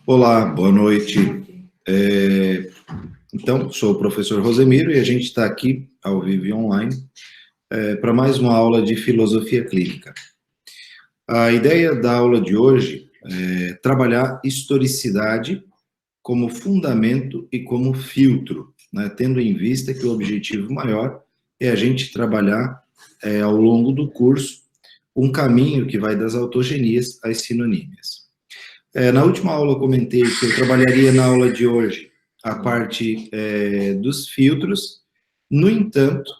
Olá, boa noite. Então, sou o professor Rosemiro e a gente está aqui, ao vivo e online, para mais uma aula de filosofia clínica. A ideia da aula de hoje é trabalhar historicidade como fundamento e como filtro, né, tendo em vista que o objetivo maior é a gente trabalhar ao longo do curso um caminho que vai das autogenias às sinonímias. Na última aula eu comentei que eu trabalharia na aula de hoje a parte dos filtros. No entanto,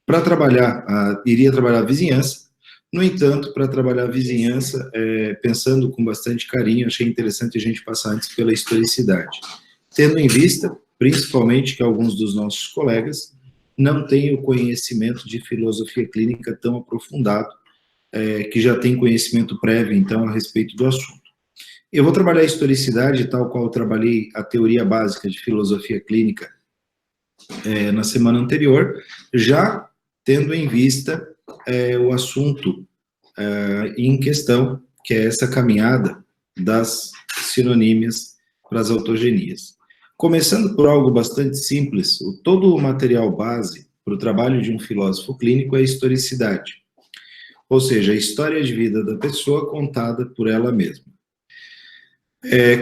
para trabalhar, iria trabalhar a vizinhança. No entanto, para trabalhar a vizinhança, pensando com bastante carinho, achei interessante a gente passar antes pela historicidade, tendo em vista, principalmente, que alguns dos nossos colegas não têm o conhecimento de filosofia clínica tão aprofundado, que já tem conhecimento prévio, então, a respeito do assunto. Eu vou trabalhar a historicidade, tal qual eu trabalhei a teoria básica de filosofia clínica na semana anterior, já tendo em vista o assunto em questão, que é essa caminhada das sinonímias para as autogenias. Começando por algo bastante simples, todo o material base para o trabalho de um filósofo clínico é a historicidade, ou seja, a história de vida da pessoa contada por ela mesma.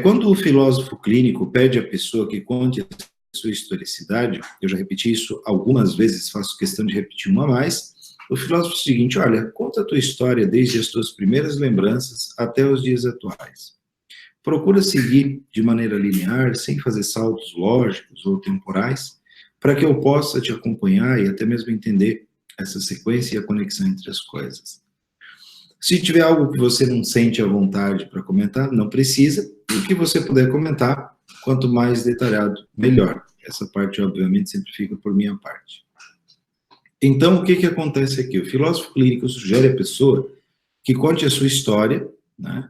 Quando o filósofo clínico pede à pessoa que conte a sua historicidade, eu já repeti isso algumas vezes, faço questão de repetir uma a mais, o filósofo é o seguinte: olha, conta a tua história desde as tuas primeiras lembranças até os dias atuais. Procura seguir de maneira linear, sem fazer saltos lógicos ou temporais, para que eu possa te acompanhar e até mesmo entender essa sequência e a conexão entre as coisas. Se tiver algo que você não sente à vontade para comentar, não precisa. E o que você puder comentar, quanto mais detalhado, melhor. Essa parte, obviamente, sempre fica por minha parte. Então, o que acontece aqui? O filósofo clínico sugere à pessoa que conte a sua história, né?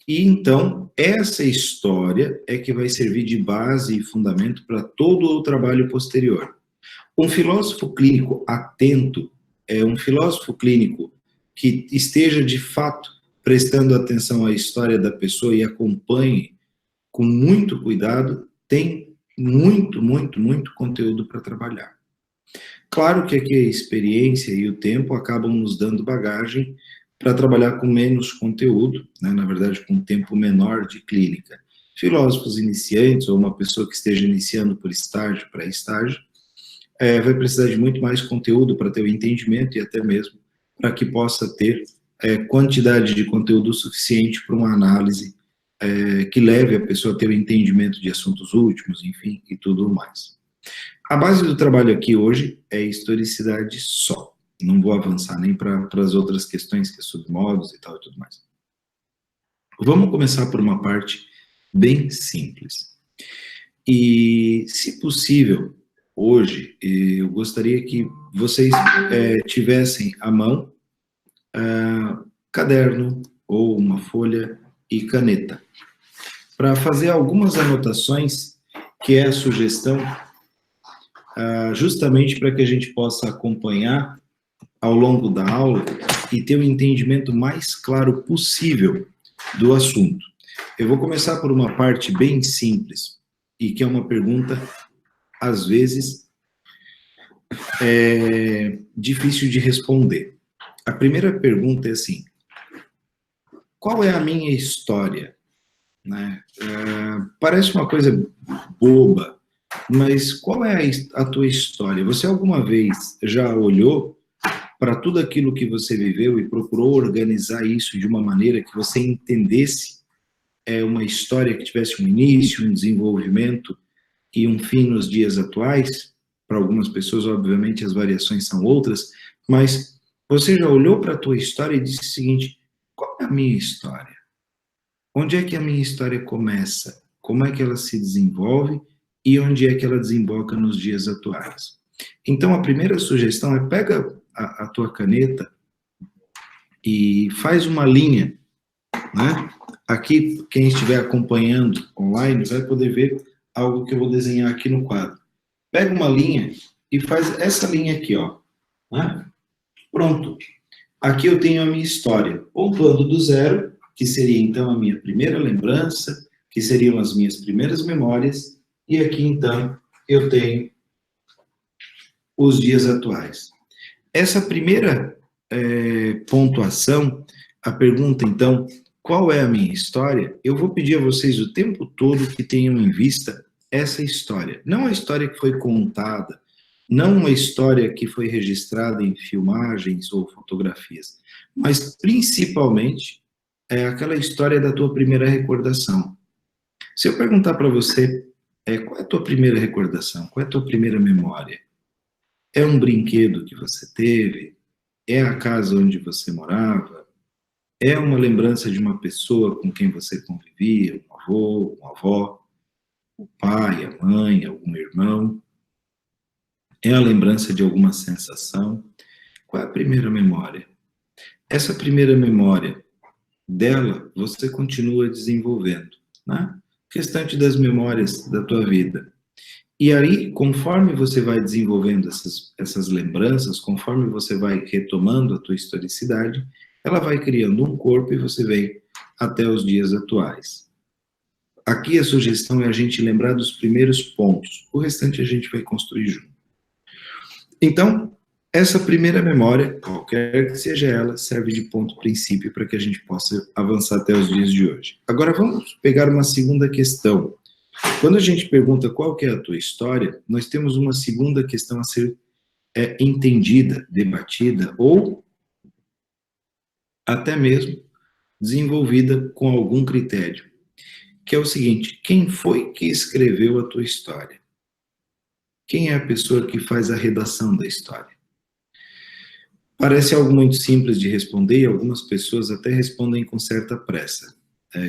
E, então, essa história é que vai servir de base e fundamento para todo o trabalho posterior. Um filósofo clínico atento é um filósofo clínico que esteja, de fato, prestando atenção à história da pessoa e acompanhe com muito cuidado, tem muito conteúdo para trabalhar. Claro que aqui a experiência e o tempo acabam nos dando bagagem para trabalhar com menos conteúdo, né? Na verdade, com um tempo menor de clínica. Filósofos iniciantes ou uma pessoa que esteja iniciando por estágio, pré-estágio, vai precisar de muito mais conteúdo para ter o entendimento e até mesmo para que possa ter quantidade de conteúdo suficiente para uma análise que leve a pessoa a ter o entendimento de assuntos últimos, enfim, e tudo mais. A base do trabalho aqui hoje é historicidade só. Não vou avançar nem para as outras questões, que é sobre modos e tal e tudo mais. Vamos começar por uma parte bem simples. E, se possível, hoje, eu gostaria que vocês tivessem à mão caderno ou uma folha e caneta, para fazer algumas anotações, que é a sugestão, justamente para que a gente possa acompanhar ao longo da aula e ter um entendimento mais claro possível do assunto. Eu vou começar por uma parte bem simples, e que é uma pergunta, às vezes, difícil de responder. A primeira pergunta é assim: qual é a minha história? Né? Parece uma coisa boba, mas qual é a tua história? Você alguma vez já olhou para tudo aquilo que você viveu e procurou organizar isso de uma maneira que você entendesse uma história que tivesse um início, um desenvolvimento e um fim nos dias atuais? Para algumas pessoas, obviamente, as variações são outras, mas você já olhou para a tua história e disse o seguinte: qual é a minha história? Onde é que a minha história começa? Como é que ela se desenvolve? E onde é que ela desemboca nos dias atuais? Então, a primeira sugestão é: pega a tua caneta e faz uma linha, né? Aqui, quem estiver acompanhando online vai poder ver algo que eu vou desenhar aqui no quadro. Pega uma linha e faz essa linha aqui, ó, né? Pronto. Aqui eu tenho a minha história, pontuando do zero que seria então a minha primeira lembrança, que seriam as minhas primeiras memórias, e aqui então eu tenho os dias atuais. Essa primeira pontuação, a pergunta então, qual é a minha história? Eu vou pedir a vocês o tempo todo que tenham em vista essa história. Não a história que foi contada, não uma história que foi registrada em filmagens ou fotografias, mas principalmente aquela história da tua primeira recordação. Se eu perguntar para você, qual é a tua primeira recordação? Qual é a tua primeira memória? É um brinquedo que você teve? É a casa onde você morava? É uma lembrança de uma pessoa com quem você convivia? Um avô, uma avó, o pai, a mãe, algum irmão? É a lembrança de alguma sensação? Qual é a primeira memória? Essa primeira memória dela, você continua desenvolvendo, né? O restante das memórias da tua vida. E aí, conforme você vai desenvolvendo essas lembranças, conforme você vai retomando a tua historicidade, ela vai criando um corpo e você vem até os dias atuais. Aqui a sugestão é a gente lembrar dos primeiros pontos, o restante a gente vai construir junto. Então, essa primeira memória, qualquer que seja ela, serve de ponto princípio para que a gente possa avançar até os dias de hoje. Agora vamos pegar uma segunda questão. Quando a gente pergunta qual que é a tua história, nós temos uma segunda questão a ser entendida, debatida ou até mesmo desenvolvida com algum critério, que é o seguinte: quem foi que escreveu a tua história? Quem é a pessoa que faz a redação da história? Parece algo muito simples de responder e algumas pessoas até respondem com certa pressa.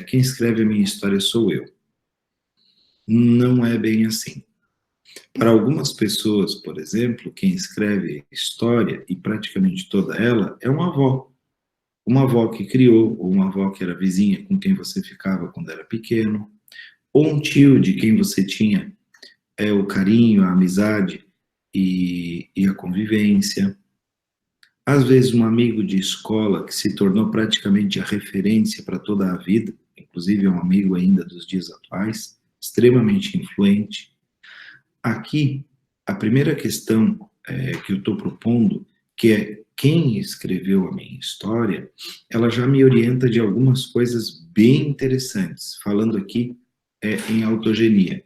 Quem escreve a minha história sou eu. Não é bem assim. Para algumas pessoas, por exemplo, quem escreve a história, e praticamente toda ela, é uma avó. Uma avó que criou, ou uma avó que era vizinha com quem você ficava quando era pequeno, ou um tio de quem você tinha o carinho, a amizade e a convivência. Às vezes um amigo de escola que se tornou praticamente a referência para toda a vida, inclusive é um amigo ainda dos dias atuais, extremamente influente. Aqui, a primeira questão que eu estou propondo, que é quem escreveu a minha história, ela já me orienta de algumas coisas bem interessantes, falando aqui em autogenia.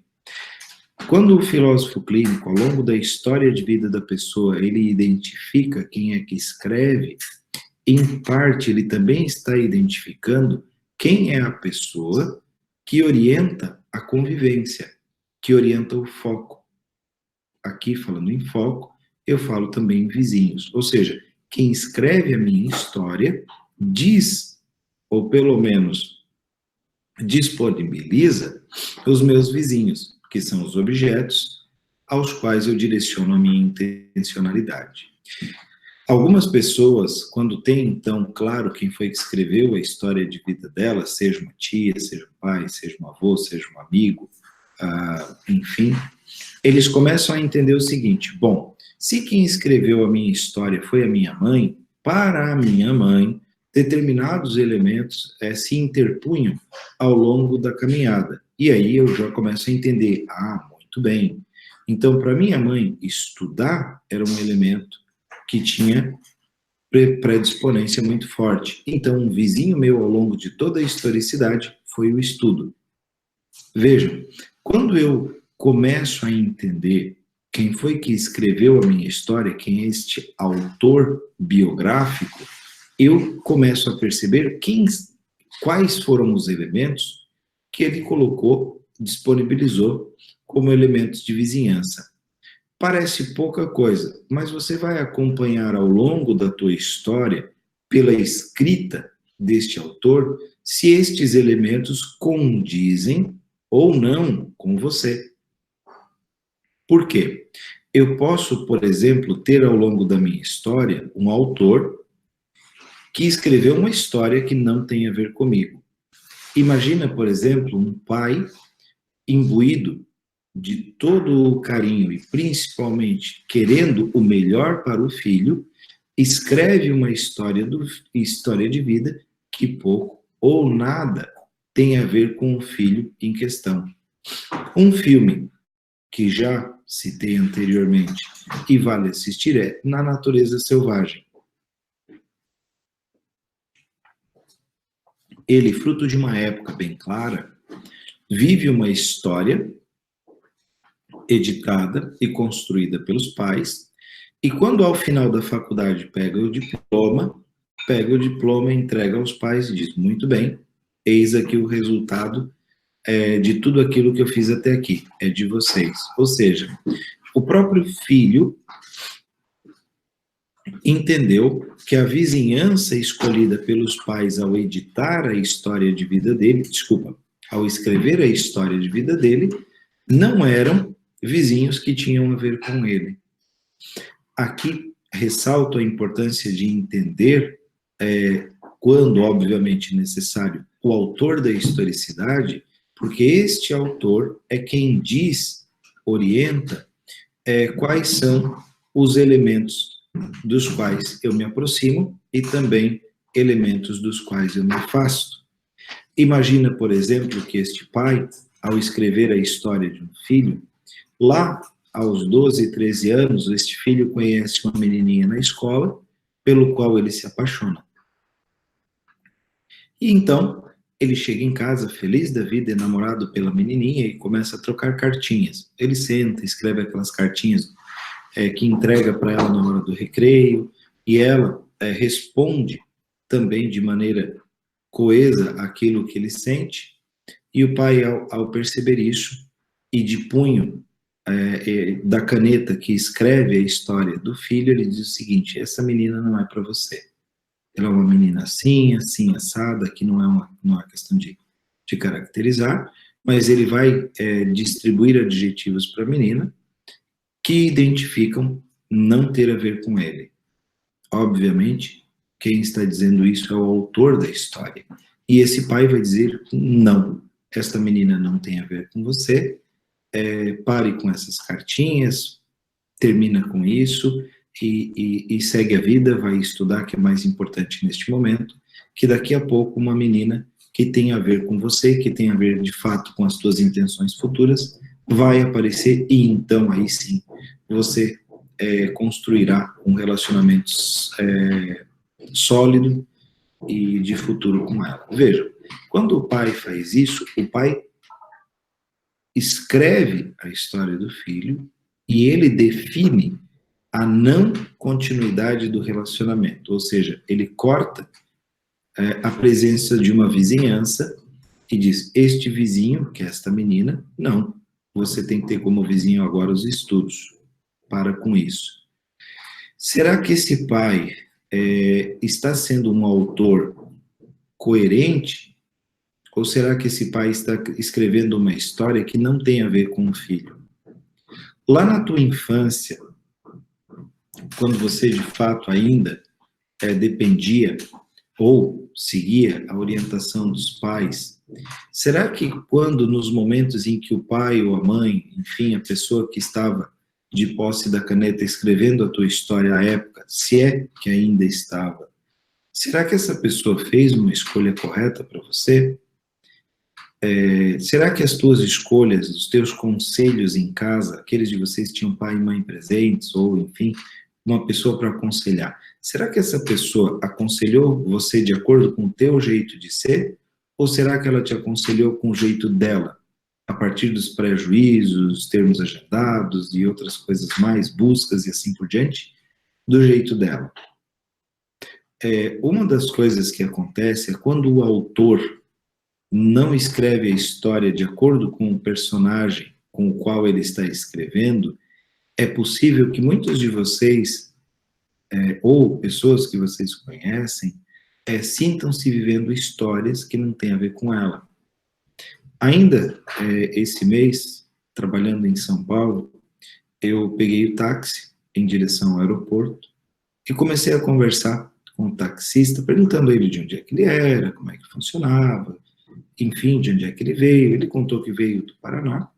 Quando o filósofo clínico, ao longo da história de vida da pessoa, ele identifica quem é que escreve, em parte ele também está identificando quem é a pessoa que orienta a convivência, que orienta o foco. Aqui, falando em foco, eu falo também em vizinhos. Ou seja, quem escreve a minha história diz, ou pelo menos disponibiliza, os meus vizinhos, que são os objetos aos quais eu direciono a minha intencionalidade. Algumas pessoas, quando têm, então, claro quem foi que escreveu a história de vida dela, seja uma tia, seja um pai, seja um avô, seja um amigo, enfim, eles começam a entender o seguinte: bom, se quem escreveu a minha história foi a minha mãe, para a minha mãe, determinados elementos se interpunham ao longo da caminhada. E aí eu já começo a entender, muito bem. Então, para minha mãe, estudar era um elemento que tinha predisponência muito forte. Então, um vizinho meu ao longo de toda a historicidade foi o estudo. Vejam, quando eu começo a entender quem foi que escreveu a minha história, quem é este autor biográfico, eu começo a perceber quais foram os elementos que ele colocou, disponibilizou como elementos de vizinhança. Parece pouca coisa, mas você vai acompanhar ao longo da tua história, pela escrita deste autor, se estes elementos condizem ou não com você. Por quê? Eu posso, por exemplo, ter ao longo da minha história um autor que escreveu uma história que não tem a ver comigo. Imagina, por exemplo, um pai imbuído de todo o carinho e principalmente querendo o melhor para o filho, escreve uma história de vida que pouco ou nada tem a ver com o filho em questão. Um filme que já citei anteriormente e vale assistir é Na Natureza Selvagem. Ele, fruto de uma época bem clara, vive uma história editada e construída pelos pais, e quando ao final da faculdade pega o diploma e entrega aos pais e diz, muito bem, eis aqui o resultado de tudo aquilo que eu fiz até aqui, é de vocês. Ou seja, o próprio filho entendeu que a vizinhança escolhida pelos pais ao editar a história de vida dele, ao escrever a história de vida dele, não eram vizinhos que tinham a ver com ele. Aqui ressalto a importância de entender, quando, obviamente, necessário, o autor da historicidade, porque este autor é quem diz, orienta, quais são os elementos dos quais eu me aproximo e também elementos dos quais eu me afasto. Imagina, por exemplo, que este pai, ao escrever a história de um filho, lá aos 12, 13 anos, este filho conhece uma menininha na escola, pelo qual ele se apaixona. E então, ele chega em casa feliz da vida, enamorado pela menininha, e começa a trocar cartinhas. Ele senta, escreve aquelas cartinhas que entrega para ela na hora do recreio, e ela responde também de maneira coesa aquilo que ele sente, e o pai, ao perceber isso, e de punho da caneta que escreve a história do filho, ele diz o seguinte, essa menina não é para você. Ela é uma menina assim, assim, assada, que não é uma questão de caracterizar, mas ele vai distribuir adjetivos para a menina que identificam não ter a ver com ele. Obviamente, quem está dizendo isso é o autor da história. E esse pai vai dizer, não, esta menina não tem a ver com você, pare com essas cartinhas, termina com isso e segue a vida, vai estudar, que é mais importante neste momento, que daqui a pouco uma menina que tem a ver com você, que tem a ver de fato com as suas intenções futuras, vai aparecer e então aí sim você construirá um relacionamento sólido e de futuro com ela. Veja, quando o pai faz isso, o pai escreve a história do filho e ele define a não continuidade do relacionamento, ou seja, ele corta a presença de uma vizinhança e diz, este vizinho, que é esta menina, não, você tem que ter como vizinho agora os estudos, para com isso. Será que esse pai está sendo um autor coerente? Ou será que esse pai está escrevendo uma história que não tem a ver com o filho? Lá na tua infância, quando você de fato ainda dependia ou seguia a orientação dos pais, será que quando nos momentos em que o pai ou a mãe, enfim, a pessoa que estava de posse da caneta escrevendo a tua história à época, se é que ainda estava, será que essa pessoa fez uma escolha correta para você? Será que as tuas escolhas, os teus conselhos em casa, aqueles de vocês que tinham pai e mãe presentes, ou enfim, uma pessoa para aconselhar, será que essa pessoa aconselhou você de acordo com o teu jeito de ser? Ou será que ela te aconselhou com o jeito dela? A partir dos prejuízos, termos agendados e outras coisas mais, buscas e assim por diante, do jeito dela. Uma das coisas que acontece é quando o autor não escreve a história de acordo com o personagem com o qual ele está escrevendo, é possível que muitos de vocês, ou pessoas que vocês conhecem, sintam-se vivendo histórias que não têm a ver com ela. Ainda esse mês, trabalhando em São Paulo, eu peguei o táxi em direção ao aeroporto e comecei a conversar com o taxista, perguntando a ele de onde é que ele era, como é que funcionava, enfim, de onde é que ele veio. Ele contou que veio do Paraná,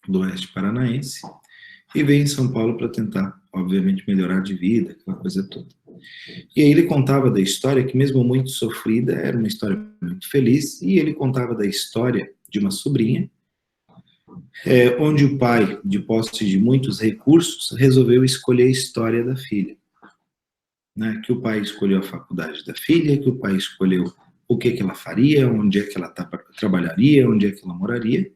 do oeste paranaense, e veio em São Paulo para tentar, obviamente, melhorar de vida, aquela coisa toda. E aí ele contava da história, que mesmo muito sofrida, era uma história muito feliz, e ele contava da história de uma sobrinha, onde o pai, de posse de muitos recursos, resolveu escolher a história da filha. Né? Que o pai escolheu a faculdade da filha, que o pai escolheu o que ela faria, onde é que ela trabalharia, onde é que ela moraria,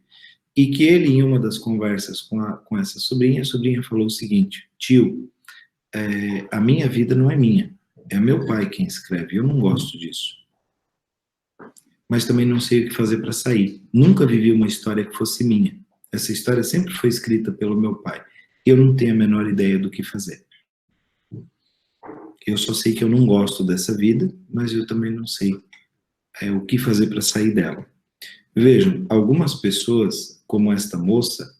e que ele, em uma das conversas com essa sobrinha, a sobrinha falou o seguinte: tio, a minha vida não é minha, é meu pai quem escreve, eu não gosto disso. Mas também não sei o que fazer para sair. Nunca vivi uma história que fosse minha. Essa história sempre foi escrita pelo meu pai. Eu não tenho a menor ideia do que fazer. Eu só sei que eu não gosto dessa vida, mas eu também não sei o que fazer para sair dela. Vejam, algumas pessoas, como esta moça,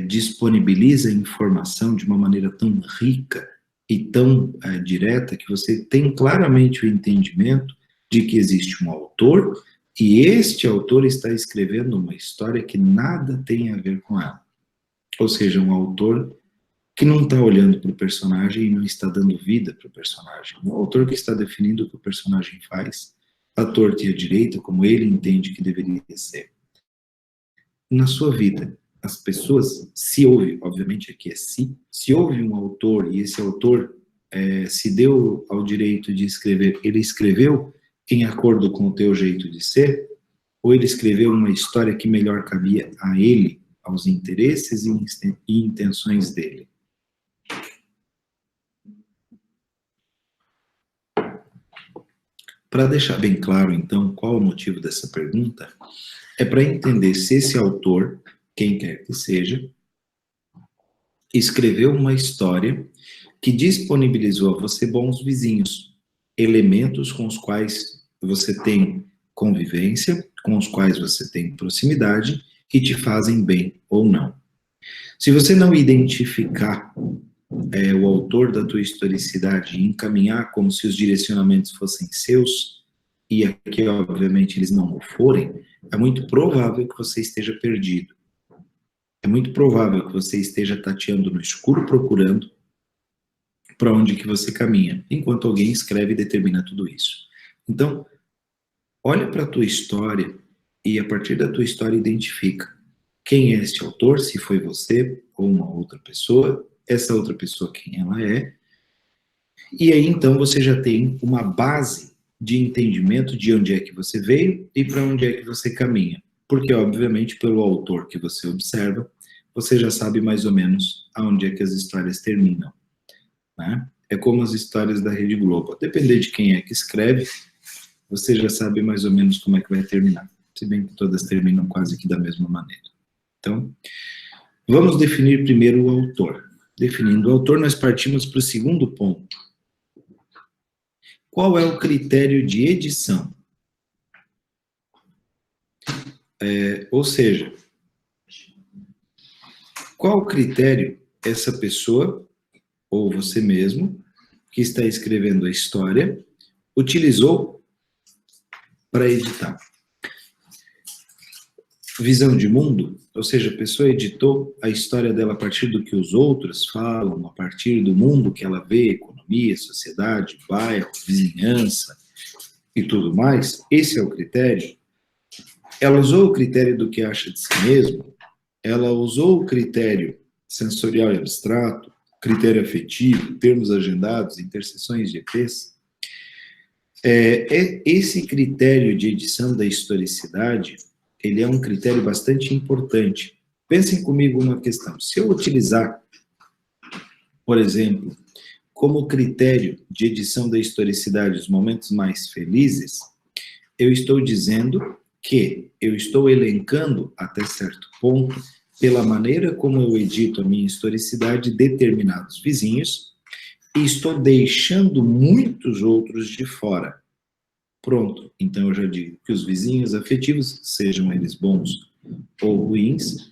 disponibiliza informação de uma maneira tão rica e tão direta que você tem claramente o entendimento de que existe um autor e este autor está escrevendo uma história que nada tem a ver com ela. Ou seja, um autor que não está olhando para o personagem e não está dando vida para o personagem. Um autor que está definindo o que o personagem faz, à torta e à direita, como ele entende que deveria ser. Na sua vida, as pessoas, se houve, obviamente aqui é se houve um autor e esse autor se deu ao direito de escrever, ele escreveu em acordo com o teu jeito de ser, ou ele escreveu uma história que melhor cabia a ele, aos interesses e intenções dele. Para deixar bem claro, então, qual o motivo dessa pergunta, é para entender se esse autor, quem quer que seja, escreveu uma história que disponibilizou a você bons vizinhos, elementos com os quais você tem convivência, com os quais você tem proximidade e te fazem bem ou não. Se você não identificar o autor da tua historicidade e encaminhar como se os direcionamentos fossem seus, e aqui, obviamente, eles não o forem, é muito provável que você esteja perdido. É muito provável que você esteja tateando no escuro procurando para onde que você caminha, enquanto alguém escreve e determina tudo isso. Então, olha para a tua história e, a partir da tua história, identifica quem é este autor, se foi você ou uma outra pessoa, essa outra pessoa quem ela é, e aí então você já tem uma base de entendimento de onde é que você veio e para onde é que você caminha. Porque, obviamente, pelo autor que você observa, você já sabe mais ou menos aonde é que as histórias terminam. Né? É como as histórias da Rede Globo. A depender de quem é que escreve, você já sabe mais ou menos como é que vai terminar. Se bem que todas terminam quase que da mesma maneira. Então, vamos definir primeiro o autor. Definindo o autor, nós partimos para o segundo ponto. Qual é o critério de edição? Ou seja, qual critério essa pessoa, ou você mesmo, que está escrevendo a história, utilizou para editar? Visão de mundo, ou seja, a pessoa editou a história dela a partir do que os outros falam, a partir do mundo que ela vê, economia, sociedade, bairro, vizinhança e tudo mais. Esse é o critério. Ela usou o critério do que acha de si mesmo, ela usou o critério sensorial e abstrato, critério afetivo, termos agendados, interseções de EPs. Esse critério de edição da historicidade, ele é um critério bastante importante. Pensem comigo uma questão. Se eu utilizar, por exemplo, como critério de edição da historicidade os momentos mais felizes, eu estou dizendo que eu estou elencando, até certo ponto, pela maneira como eu edito a minha historicidade, determinados vizinhos, e estou deixando muitos outros de fora. Pronto, então eu já digo que os vizinhos afetivos, sejam eles bons ou ruins,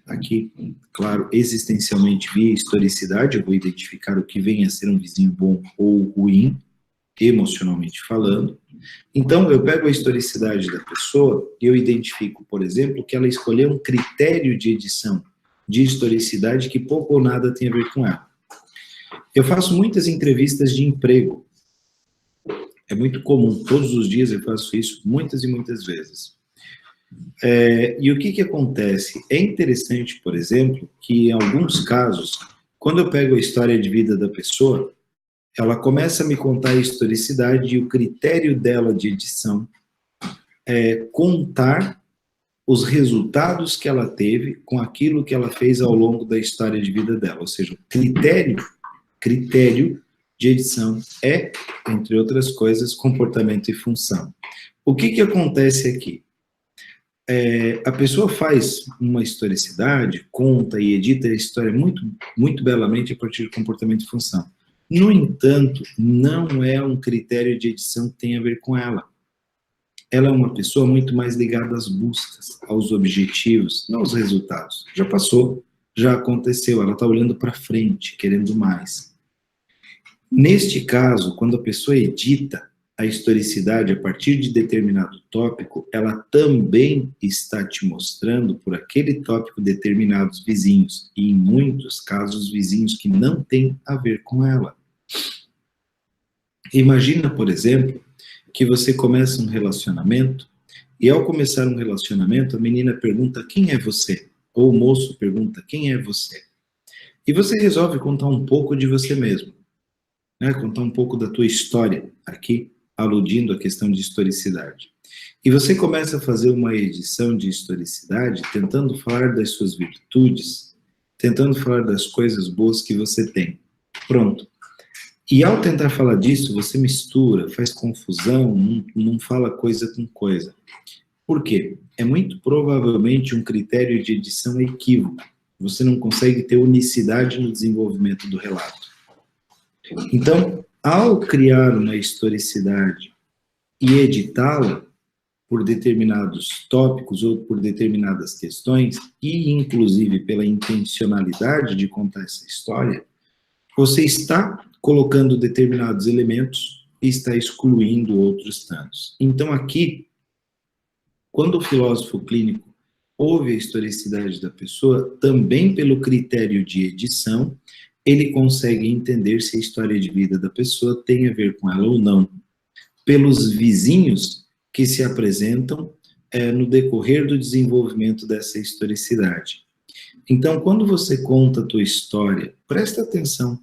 aqui, claro, existencialmente via historicidade, eu vou identificar o que vem a ser um vizinho bom ou ruim, emocionalmente falando. Então, eu pego a historicidade da pessoa e eu identifico, por exemplo, que ela escolheu um critério de edição de historicidade que pouco ou nada tem a ver com ela. Eu faço muitas entrevistas de emprego. É muito comum, todos os dias eu faço isso muitas e muitas vezes. E o que acontece? É interessante, por exemplo, que em alguns casos, quando eu pego a história de vida da pessoa, ela começa a me contar a historicidade e o critério dela de edição é contar os resultados que ela teve com aquilo que ela fez ao longo da história de vida dela. Ou seja, o critério de edição é, entre outras coisas, comportamento e função. O que acontece aqui? A pessoa faz uma historicidade, conta e edita a história muito, muito belamente a partir de comportamento e função. No entanto, não é um critério de edição que tem a ver com ela. Ela é uma pessoa muito mais ligada às buscas, aos objetivos, não aos resultados. Já passou, já aconteceu, ela está olhando para frente, querendo mais. Neste caso, quando a pessoa edita a historicidade a partir de determinado tópico, ela também está te mostrando por aquele tópico determinados vizinhos, e em muitos casos vizinhos que não têm a ver com ela. Imagina, por exemplo, que você começa um relacionamento, e ao começar um relacionamento, a menina pergunta quem é você? Ou o moço pergunta quem é você? E você resolve contar um pouco de você mesmo, né? Contar um pouco da tua história, aqui aludindo à questão de historicidade. E você começa a fazer uma edição de historicidade, tentando falar das suas virtudes, tentando falar das coisas boas que você tem. Pronto. E ao tentar falar disso, você mistura, faz confusão, não fala coisa com coisa. Por quê? É muito provavelmente um critério de edição equívoco. Você não consegue ter unicidade no desenvolvimento do relato. Então, ao criar uma historicidade e editá-la por determinados tópicos ou por determinadas questões, e inclusive pela intencionalidade de contar essa história, você está colocando determinados elementos e está excluindo outros tantos. Então, aqui, quando o filósofo clínico ouve a historicidade da pessoa, também pelo critério de edição, ele consegue entender se a história de vida da pessoa tem a ver com ela ou não. Pelos vizinhos que se apresentam no decorrer do desenvolvimento dessa historicidade. Então, quando você conta a tua história, presta atenção.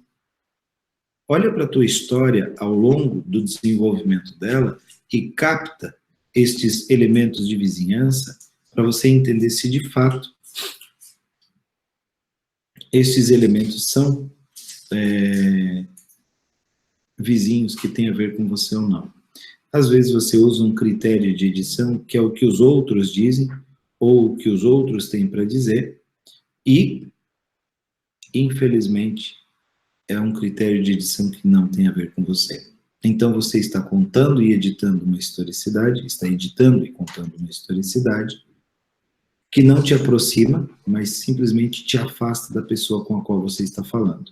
Olha para a tua história ao longo do desenvolvimento dela e capta estes elementos de vizinhança para você entender se de fato estes elementos são vizinhos que têm a ver com você ou não. Às vezes você usa um critério de edição que é o que os outros dizem ou o que os outros têm para dizer e, infelizmente, é um critério de edição que não tem a ver com você. Então você está contando e editando uma historicidade, está editando e contando uma historicidade que não te aproxima, mas simplesmente te afasta da pessoa com a qual você está falando.